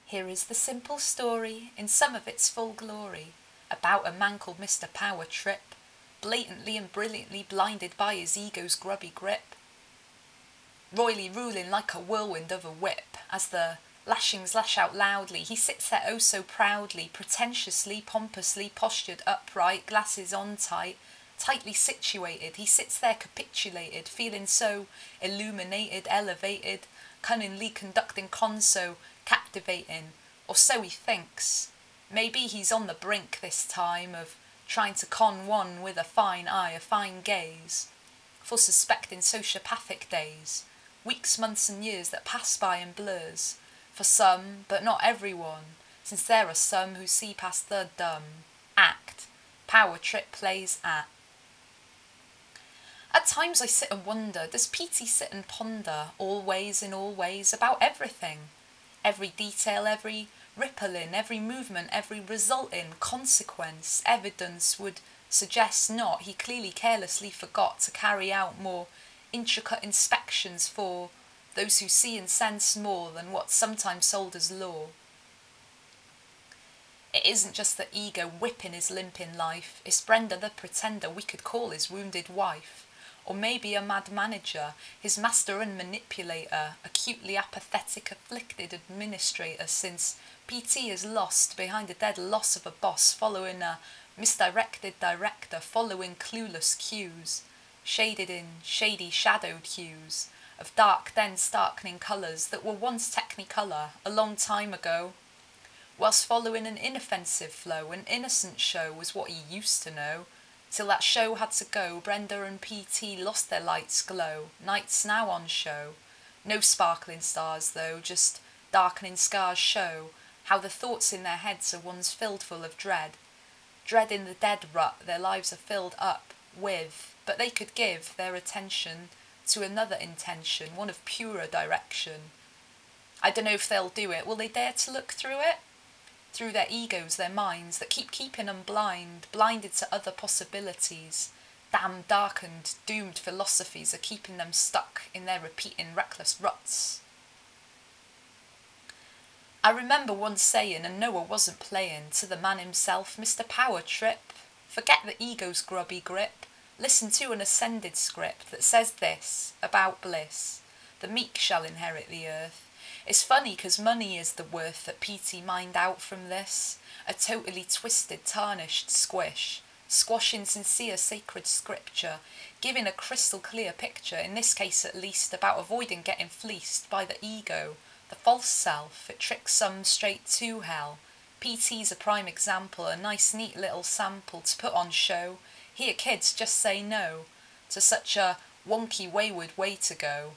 Here is the simple story, in some of its full glory, about a man called Mr. Power Trip, blatantly and brilliantly blinded by his ego's grubby grip, royally ruling like a whirlwind of a whip. As the lashings lash out loudly, he sits there oh so proudly, pretentiously, pompously postured upright, glasses on tight, tightly situated. He sits there capitulated, feeling so illuminated, elevated, cunningly conducting conso, captivating, or so he thinks. Maybe he's on the brink this time of trying to con one with a fine eye, a fine gaze, for suspecting sociopathic days, weeks, months and years that pass by in blurs, for some, but not everyone, since there are some who see past the dumb act Power Trip plays at. At times I sit and wonder, does Petey sit and ponder, always in all ways, about everything? Every detail, every ripple in, every movement, every resulting consequence, evidence would suggest not. He clearly carelessly forgot to carry out more intricate inspections for those who see and sense more than what's sometimes sold as law. It isn't just the ego whipping his limp in life, it's Brenda the pretender we could call his wounded wife. Or maybe a mad manager, his master and manipulator, acutely apathetic, afflicted administrator, since PT is lost behind the dead loss of a boss, following a misdirected director, following clueless cues, shaded in shady shadowed hues, of dark dense darkening colours that were once technicolor, a long time ago. Whilst following an inoffensive flow, an innocent show was what he used to know. Till that show had to go, Brenda and PT lost their light's glow. Nights now on show. No sparkling stars though, just darkening scars show how the thoughts in their heads are ones filled full of dread. Dread in the dead rut their lives are filled up with, but they could give their attention to another intention, one of purer direction. I don't know if they'll do it. Will they dare to look through it? Through their egos, their minds, that keep keeping them blinded to other possibilities. Damn darkened, doomed philosophies are keeping them stuck in their repeating reckless ruts. I remember once saying, and Noah wasn't playing, to the man himself, Mr. Power Trip, forget the ego's grubby grip, listen to an ascended script that says this, about bliss, the meek shall inherit the earth. It's funny 'cause money is the worth that PT mined out from this, a totally twisted, tarnished squish, squashing sincere sacred scripture, giving a crystal clear picture, in this case at least, about avoiding getting fleeced by the ego, the false self. It tricks some straight to hell. PT's a prime example, a nice neat little sample to put on show. Here kids just say no to such a wonky wayward way to go.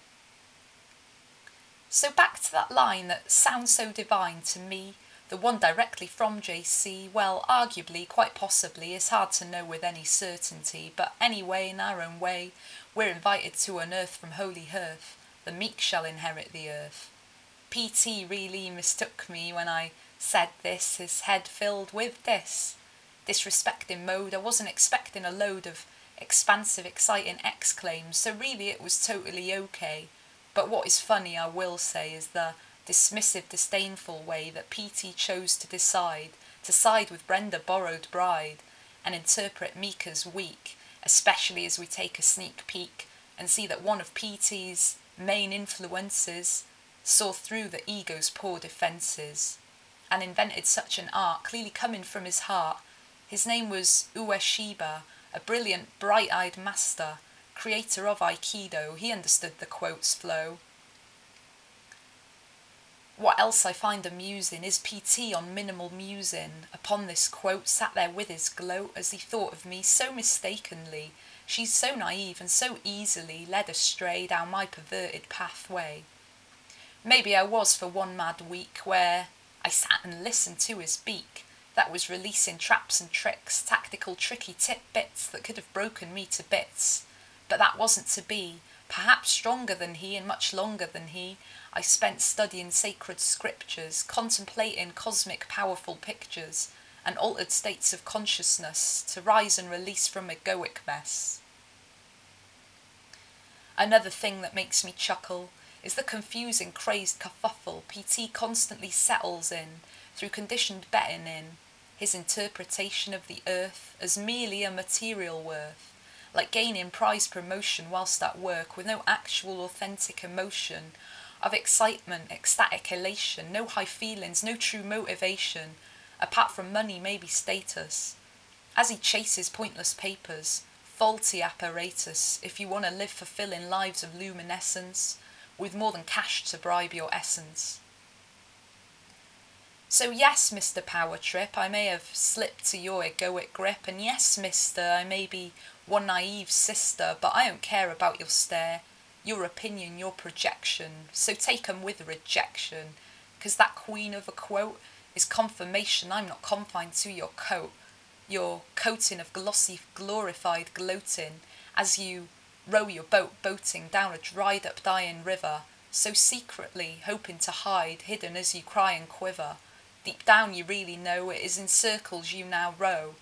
So back to that line that sounds so divine to me, the one directly from JC, well, arguably, quite possibly, is hard to know with any certainty, but anyway, in our own way, we're invited to unearth from holy hearth, the meek shall inherit the earth. PT really mistook me when I said this, his head filled with this. Disrespecting mode, I wasn't expecting a load of expansive, exciting exclaims, so really it was totally okay. But what is funny, I will say, is the dismissive, disdainful way that PT chose to side with Brenda borrowed bride, and interpret Meek as weak, especially as we take a sneak peek and see that one of PT's main influences saw through the ego's poor defences, and invented such an art, clearly coming from his heart. His name was Ueshiba, a brilliant, bright-eyed master, creator of Aikido. He understood the quote's flow. What else I find amusing is PT on minimal musing upon this quote sat there with his gloat as he thought of me so mistakenly. She's so naive and so easily led astray down my perverted pathway. Maybe I was for one mad week where I sat and listened to his beak that was releasing traps and tricks, tactical tricky tidbits that could have broken me to bits. But that wasn't to be. Perhaps stronger than he and much longer than he, I spent studying sacred scriptures, contemplating cosmic powerful pictures and altered states of consciousness to rise and release from egoic mess. Another thing that makes me chuckle is the confusing, crazed kerfuffle PT constantly settles in, through conditioned betting in, his interpretation of the earth as merely a material worth, like gaining prize promotion whilst at work with no actual authentic emotion of excitement, ecstatic elation, no high feelings, no true motivation, apart from money, maybe status. As he chases pointless papers, faulty apparatus, if you want to live fulfilling lives of luminescence, with more than cash to bribe your essence. So yes, Mr. Power Trip, I may have slipped to your egoic grip, and yes, mister, I may be one naive sister, but I don't care about your stare, your opinion, your projection, so take 'em with rejection, 'cause that queen of a quote is confirmation I'm not confined to your coat, your coating of glossy, glorified gloating, as you row your boat boating down a dried up dying river, so secretly hoping to hide, hidden as you cry and quiver. Deep down you really know it is in circles you now row.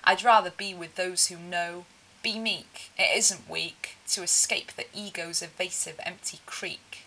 I'd rather be with those who know. Be meek, it isn't weak, to escape the ego's evasive empty creek.